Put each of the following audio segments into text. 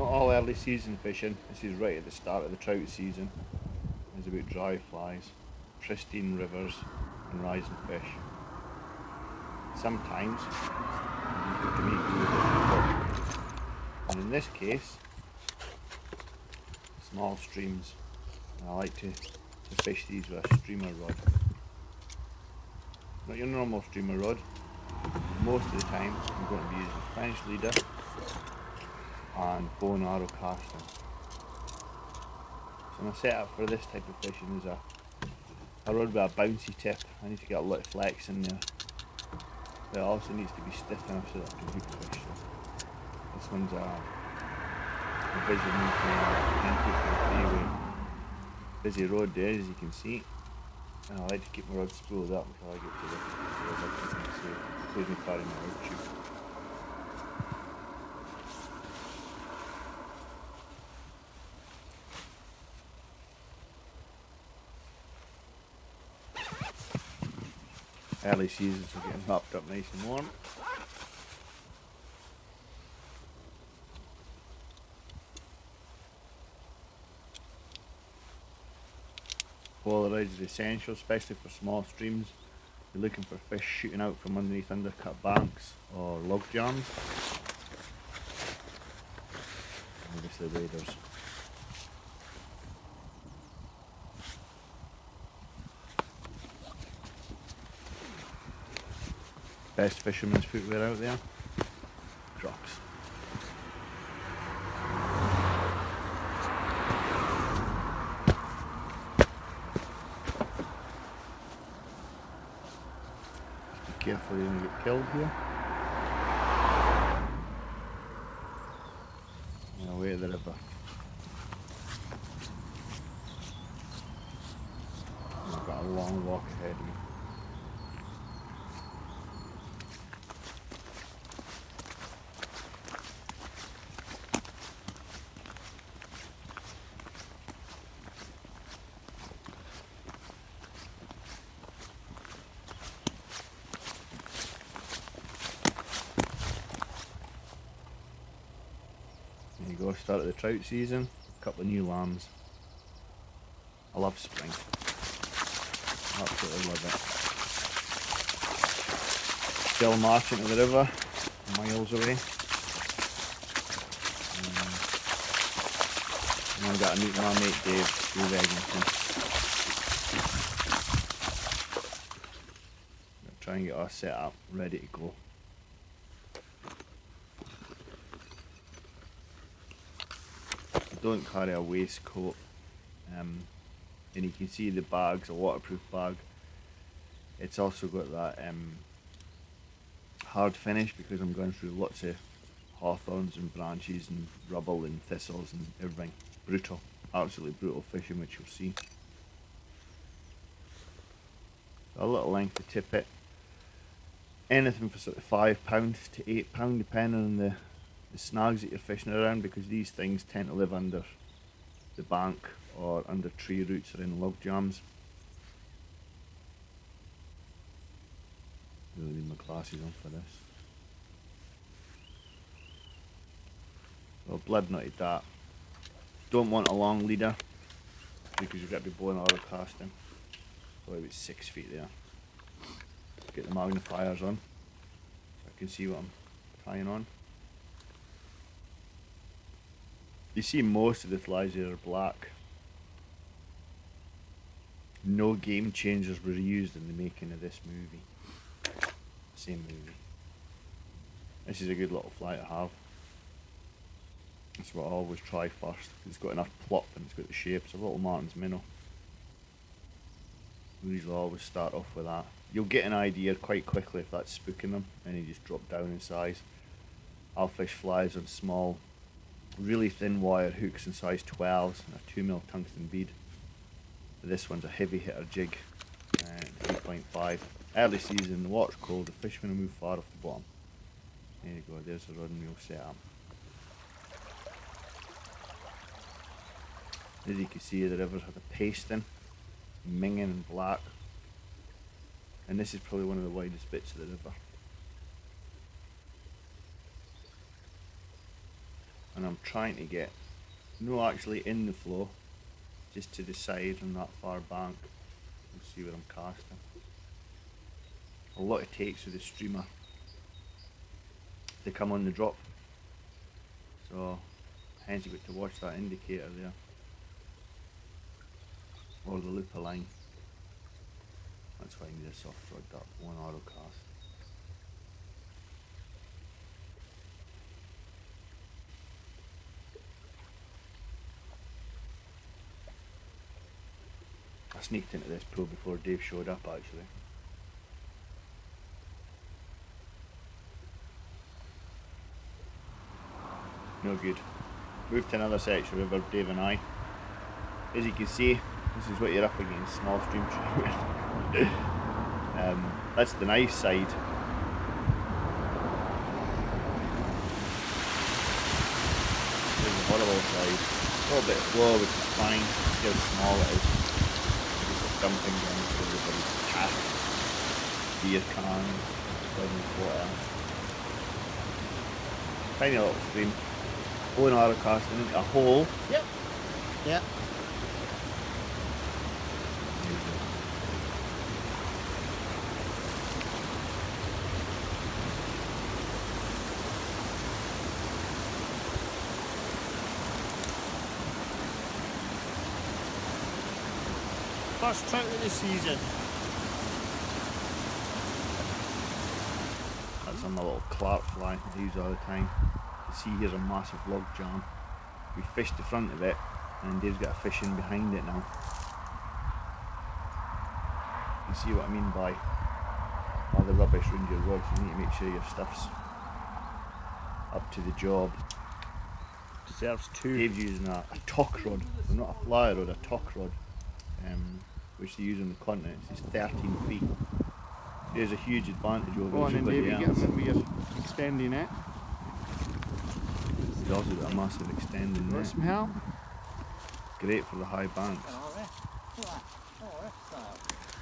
not all early season fishing. This is right at the start of the trout season. It's about dry flies, pristine rivers and rising fish. Sometimes you have to make do with it. And in this case, small streams. And I like to fish these with a streamer rod. Not your normal streamer rod. Most of the time I'm going to be using French leader and bow and arrow casting. So my setup for this type of fishing is a rod with a bouncy tip. I need to get a lot of flex in there, but it also needs to be stiff enough so that I can hook fish. So this one's a Vision 10 for 3-way busy road there, as you can see, and I like to keep my rod spooled up until I get to the rod, so it saves me carrying my rod tube. Early seasons are getting wrapped up nice and warm. Polarizer is essential, especially for small streams. You're looking for fish shooting out from underneath undercut banks or log jams. Obviously waders. Best fisherman's footwear out there, Crocs. Just be careful you don't get killed here. And away to the river. And I've got a long walk ahead of me. There you go, start of the trout season, a couple of new lambs. I love spring. Absolutely love it. Still marching to the river, miles away. And I've got to meet my mate Dave through Eglinton. Try and get us set up, ready to go. Don't carry a waistcoat, and you can see the bag's a waterproof bag. It's also got that hard finish because I'm going through lots of hawthorns and branches and rubble and thistles and everything. Brutal, absolutely brutal fishing, which you'll see. A little length to tip it. Anything for sort of £5 to £8 depending on the snags that you're fishing around, because these things tend to live under the bank or under tree roots or in log jams. Really need my glasses on for this. Well, blood knotted that. Don't want a long leader because you've got to be blowing auto casting. Probably about 6 feet there. Get the magnifiers on so I can see what I'm tying on. You see most of the flies here are black. No game changers were used in the making of this movie. Same movie. This is a good little fly to have. That's what I always try first. It's got enough plop and it's got the shape. It's a little Martin's minnow. We usually always start off with that. You'll get an idea quite quickly if that's spooking them, and you just drop down in size. I'll fish flies on small, really thin wire hooks in size 12s and a 2mm tungsten bead. This one's a heavy hitter jig, 3.5. Early season, the water's cold, the fish are going to move far off the bottom. There you go, there's the rod and reel setup. As you can see, the river's had a pasting, minging and black. And this is probably one of the widest bits of the river. and I'm trying to get, no actually in the flow, just to the side on that far bank. We'll see where I'm casting. A lot of takes with the streamer, they come on the drop, so hence you've got to watch that indicator there, or the loop of line. That's why I need a soft rod, that one auto cast. I sneaked into this pool before Dave showed up actually. No good. Moved to another section of river, Dave and I. As you can see, this is what you're up against, small stream trout. That's the nice side. There's the horrible side. A little bit low, which is fine. See how small it is. Just dumping down to everybody's cat, beer cans, water. Tiny little stream. One auto casting into a hole. Yep. Yeah. First trout of the season. That's on my little Clark fly I use all the time. You see here's a massive log jam. We fished the front of it and Dave's got a fish in behind it now. You see what I mean by all the rubbish around your rods. You need to make sure your stuff's up to the job. Deserves two. Dave's using a tock rod, well, not a fly rod, a tock rod, which they use on the continents. It's 13 feet. There's a huge advantage over Go on then, Dave, everybody you else. get them with your extending it. He's also got a massive extending Want net. some help? Great for the high banks.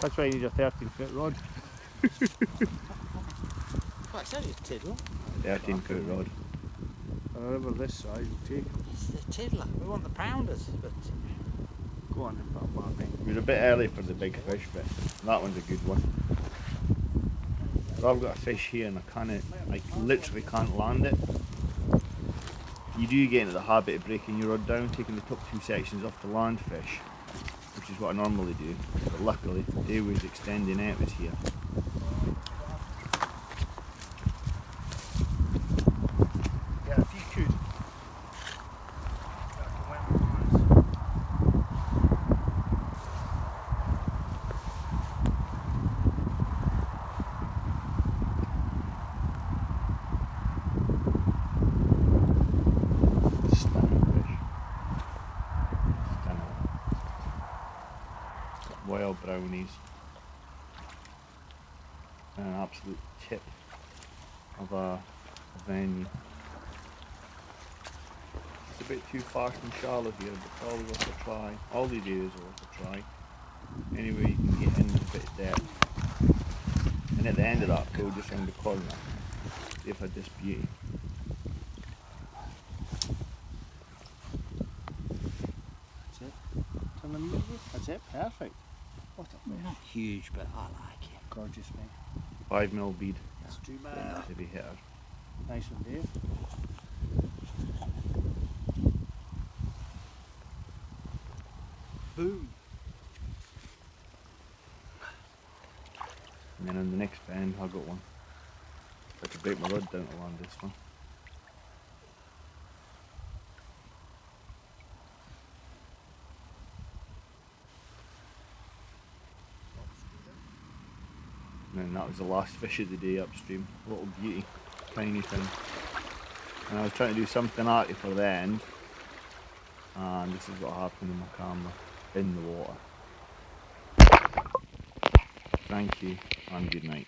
That's why you need a 13-foot rod. Well, it's only a tiddle. 13-foot rod. However this size will take. It's the tiddler. We want the pounders, but Go on and put a bar in. We were a bit early for the big fish, but that one's a good one. So I've got a fish here and I literally can't land it. You do get into the habit of breaking your rod down, taking the top two sections off the land fish, which is what I normally do, but luckily Dave was extending out was here. Yeah, if you could. Stunning fish. Stunning. Wild brownies. And an absolute tip of a venue. It's a bit too fast and shallow here, but it's always worth a try. All these areas are worth a try. Anyway, you can get in with a bit of depth. And at the end of that pool, just round the corner, they've had this beauty. That's it. Turn them over. That's it. Perfect. What a fish. not huge, but I like it. Gorgeous, mate. 5mm bead That's too to bad. be hitter. Nice one, Dave. Boom. And then on the next bend, I got one. I had to break my rod down to land this one. And then that was the last fish of the day upstream. Little beauty, tiny thing. And I was trying to do something arty for the end, and this is what happened in my camera, in the water. Thank you, and good night.